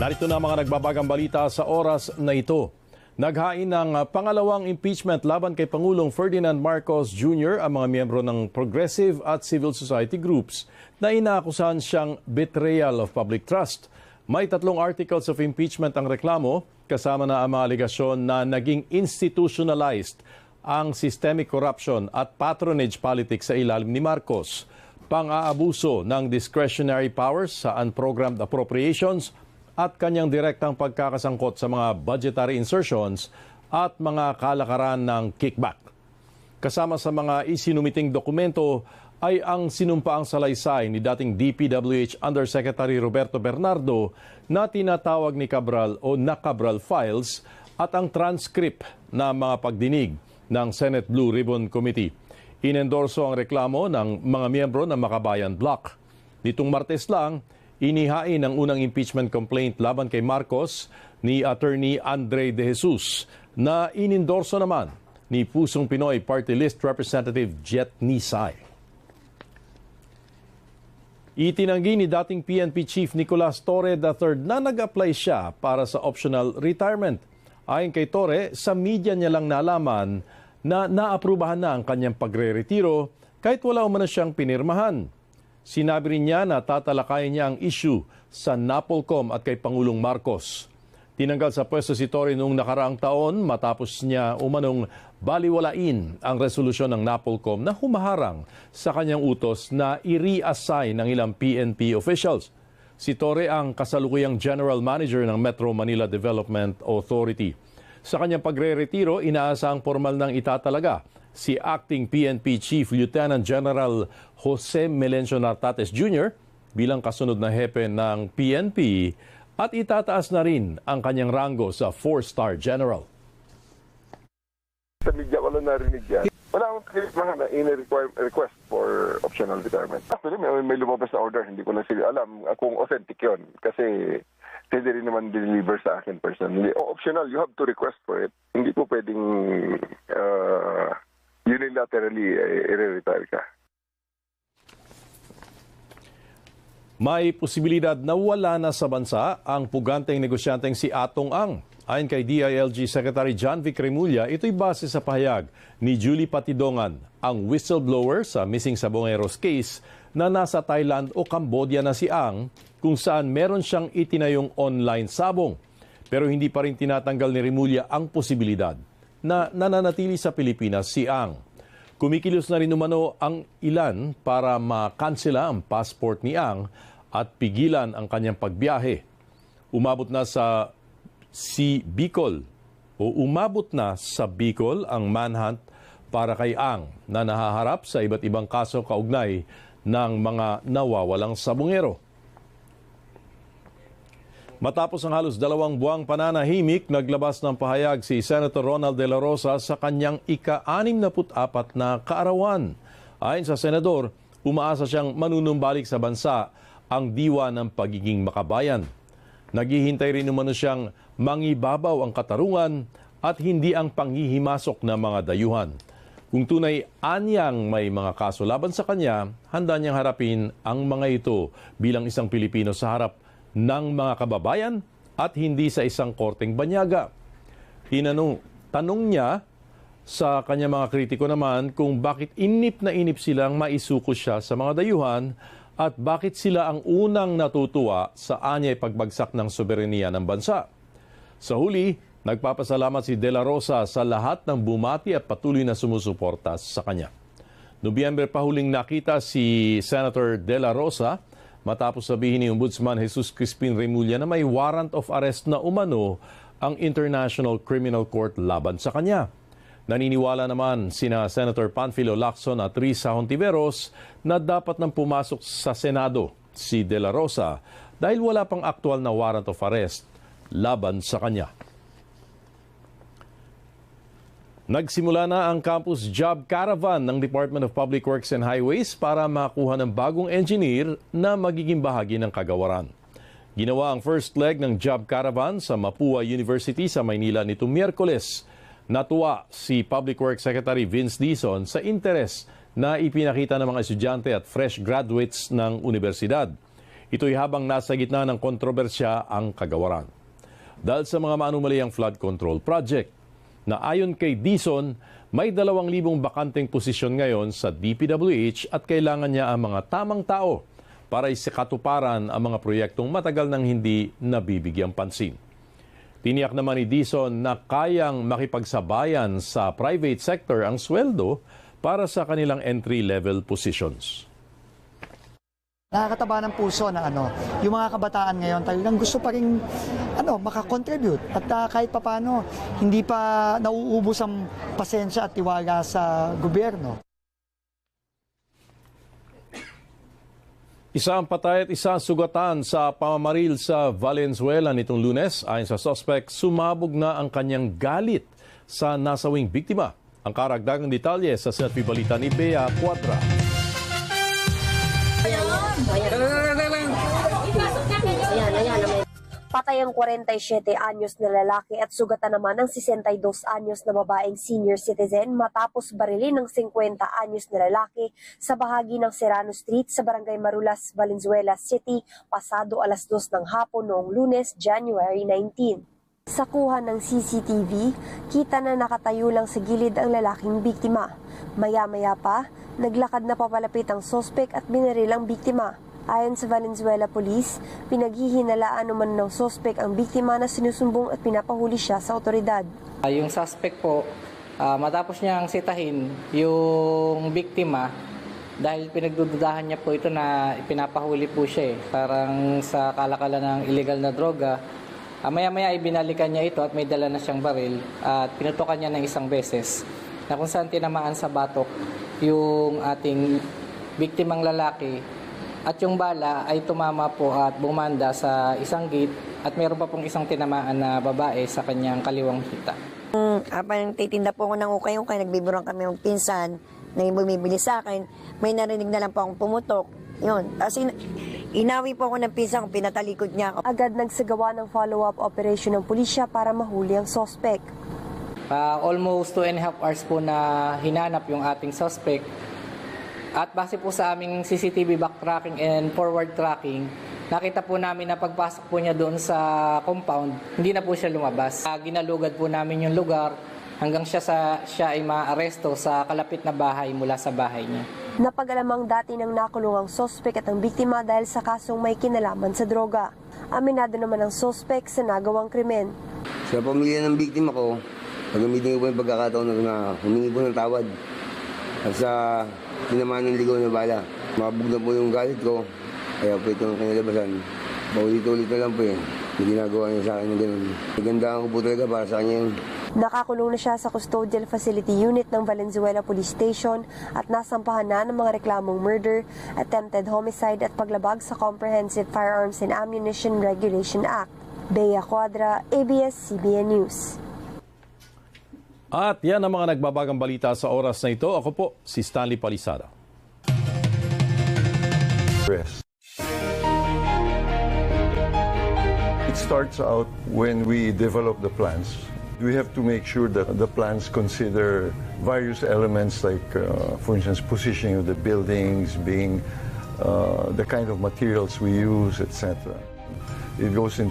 Narito na mga nagbabagang balita sa oras na ito. Naghain ng pangalawang impeachment laban kay Pangulong Ferdinand Marcos Jr. ang mga miyembro ng progressive at civil society groups na inaakusahan siyang betrayal of public trust. May 3 articles of impeachment ang reklamo, kasama na ang mga alegasyon na naging institutionalized ang systemic corruption at patronage politics sa ilalim ni Marcos, pang-aabuso ng discretionary powers sa unprogrammed appropriations at kanyang direktang pagkakasangkot sa mga budgetary insertions at mga kalakaran ng kickback. Kasama sa mga isinumiting dokumento ay ang sinumpaang salaysay ni dating DPWH Undersecretary Roberto Bernardo na tinatawag ni Cabral o na Cabral Files at ang transcript na mga pagdinig ng Senate Blue Ribbon Committee. Inendorso ang reklamo ng mga miyembro ng Makabayan Bloc. Nitong Martes lang, inihain ang unang impeachment complaint laban kay Marcos ni Attorney Andre De Jesus na inendorso naman ni Pusong Pinoy Party List Representative Jet Nisay. Itinanggi ni dating PNP Chief Nicolas Torre III na nag-apply siya para sa optional retirement. Ayon kay Torre, sa media niya lang nalaman na naaprubahan na ang kanyang pagre-retiro kahit wala umano siyang pinirmahan. Sinabi rin niya na tatalakayin niya ang issue sa NAPOLCOM at kay Pangulong Marcos. Tinanggal sa pwesto si Torre noong nakaraang taon matapos niya umanong baliwalain ang resolusyon ng NAPOLCOM na humaharang sa kanyang utos na i-reassign ng ilang PNP officials. Si Torre ang kasalukuyang General Manager ng Metro Manila Development Authority. Sa kanyang pagre-retiro, inaasahang formal nang itatalaga si Acting PNP Chief Lieutenant General Jose Melencio Nartates Jr. bilang kasunod na hepe ng PNP at itataas na rin ang kanyang rango sa 4-star General. Sa media ko lang narinig yan. Wala akong mga request for optional retirement. Actually, may lumabas na order. Hindi ko lang sila alam kung authentic yun. Kasi hindi rin naman deliver sa akin personally. Optional, you have to request for it. Hindi po pwedeng unilaterally i-retire ka. May posibilidad na wala na sa bansa ang puganteng negosyanteng si Atong Ang. Ayon kay DILG Secretary John Vic Remulla, ito'y base sa pahayag ni Julie Patidongan, ang whistleblower sa missing Sabongeros case na nasa Thailand o Cambodia na si Ang, kung saan meron siyang itinayong online sabong. Pero hindi pa rin tinatanggal ni Remulla ang posibilidad na nananatili sa Pilipinas si Ang. Kumikilos na rin umano ang ilan para makansela ang passport ni Ang at pigilan ang kanyang pagbiyahe. Umabot na sa Bicol ang manhunt para kay Ang na nahaharap sa iba't ibang kaso kaugnay ng mga nawawalang sabongero. Matapos ang halos 2 buwang pananahimik, naglabas ng pahayag si Senator Ronald De La Rosa sa kanyang ika-64 na kaarawan. Ayon sa senador, umaasa siyang manunumbalik sa bansa ang diwa ng pagiging makabayan. Naghihintay rin umano siyang mangibabaw ang katarungan at hindi ang panghihimasok ng mga dayuhan. Kung tunay anyang may mga kaso laban sa kanya, handa niyang harapin ang mga ito bilang isang Pilipino sa harap ng mga kababayan at hindi sa isang korteng banyaga. Tanong niya sa kanya mga kritiko naman kung bakit inip na inip silang maisuko siya sa mga dayuhan at bakit sila ang unang natutuwa sa anyay pagbagsak ng soberenya ng bansa. Sa huli, nagpapasalamat si De La Rosa sa lahat ng bumati at patuloy na sumusuporta sa kanya. Nobyembre pa huling nakita si Senator De La Rosa matapos sabihin ni Ombudsman Jesus Crispin Remulla na may warrant of arrest na umano ang International Criminal Court laban sa kanya. Naniniwala naman sina Senator Panfilo Lacson at Risa Hontiveros na dapat nang pumasok sa Senado si De La Rosa dahil wala pang aktual na warrant of arrest laban sa kanya. Nagsimula na ang Campus Job Caravan ng Department of Public Works and Highways para makakuha ng bagong engineer na magiging bahagi ng kagawaran. Ginawa ang first leg ng Job Caravan sa Mapua University sa Maynila nitong Miyerkules. Natuwa si Public Works Secretary Vince Dizon sa interes na ipinakita ng mga estudyante at fresh graduates ng universidad. Ito'y habang nasa gitna ng kontrobersya ang kagawaran. Dahil sa mga maanumalyang flood control project na ayon kay Dizon, may 2,000 bakanteng posisyon ngayon sa DPWH at kailangan niya ang mga tamang tao para isikatuparan ang mga proyektong matagal nang hindi nabibigyang pansin. Tiniyak naman ni Dizon na kayang makipagsabayan sa private sector ang sweldo para sa kanilang entry-level positions. Nakakataba ng puso na yung mga kabataan ngayon talagang gusto pa rin makakontribute at kahit papano hindi pa nauubos ang pasensya at tiwala sa gobyerno. Isa ang patay at isa ang sugatan sa pamamaril sa Valenzuela nitong Lunes. Ayon sa suspect, sumabog na ang kanyang galit sa nasawing biktima. Ang karagdagang detalye sa selfie balita ni Bea Cuadra. Patay ang 47 anyos na lalaki at sugatan naman ang 62 anyos na babaeng senior citizen matapos barilin ng 50 anyos na lalaki sa bahagi ng Serrano Street sa Barangay Marulas, Valenzuela City pasado alas 2 ng hapon noong Lunes, January 19. Sa kuha ng CCTV, kita na nakatayo lang sa gilid ang lalaking biktima. Maya-maya pa, naglakad na papalapit ang sospek at binaril ang biktima. Ayon sa Valenzuela Police, pinaghihinalaan naman ng sospek ang biktima na sinusumbong at pinapahuli siya sa otoridad. Yung suspect po, matapos niyang sitahin yung biktima, dahil pinagdududahan niya po ito na pinapahuli po siya parang sa kalakalan ng illegal na droga, maya-maya ibinalikan niya ito at may dala na siyang baril at pinutukan niya ng isang beses na kung saan tinamaan sa batok yung ating biktimang lalaki. At yung bala ay tumama po at bumanda sa isang gate at meron pa pong isang tinamaan na babae sa kanyang kaliwang hita. Habang titinda po ako ng ukay-ukay, nagbiburang kami ng pinsan na bumibili sa akin, may narinig na lang po akong pumutok. Yun. Tapos inawi po ako ng pinsan kung pinatalikod niya ako. Agad nagsagawa ng follow-up operation ng pulisya para mahuli ang sospek. Almost 2.5 hours po na hinanap yung ating suspect. At base po sa aming CCTV backtracking and forward tracking, nakita po namin na pagpasok po niya doon sa compound, hindi na po siya lumabas. Ginalugad po namin yung lugar hanggang siya ay maaresto sa kalapit na bahay mula sa bahay niya. Napag-alamang dati ng nakulong ang sospek at ang biktima dahil sa kasong may kinalaman sa droga. Aminado naman ang sospek sa nagawang krimen. Sa pamilya ng biktima ko, pagamitin ko po yung pagkakataon na humingi po ng tawad. At sa tinamaan ng ligaw na bala, mabug na po yung galit ko, kaya po ito ang kinalabasan. Paulit-ulit na lang po yung ginagawa niya sa akin ng ganun. Nagandaan ko po talaga para sa kanya yun. Nakakulong na siya sa Custodial Facility Unit ng Valenzuela Police Station at nasampahan na ng mga reklamong murder, attempted homicide at paglabag sa Comprehensive Firearms and Ammunition Regulation Act. Bea Cuadra, ABS-CBN News. At yan ang mga nagbabagang balita sa oras na ito. Ako po, si Stanley Palisada. It starts out when we develop the plans. We have to make sure that the plans consider various elements like, for instance, positioning of the buildings, the kind of materials we use, etc. It goes into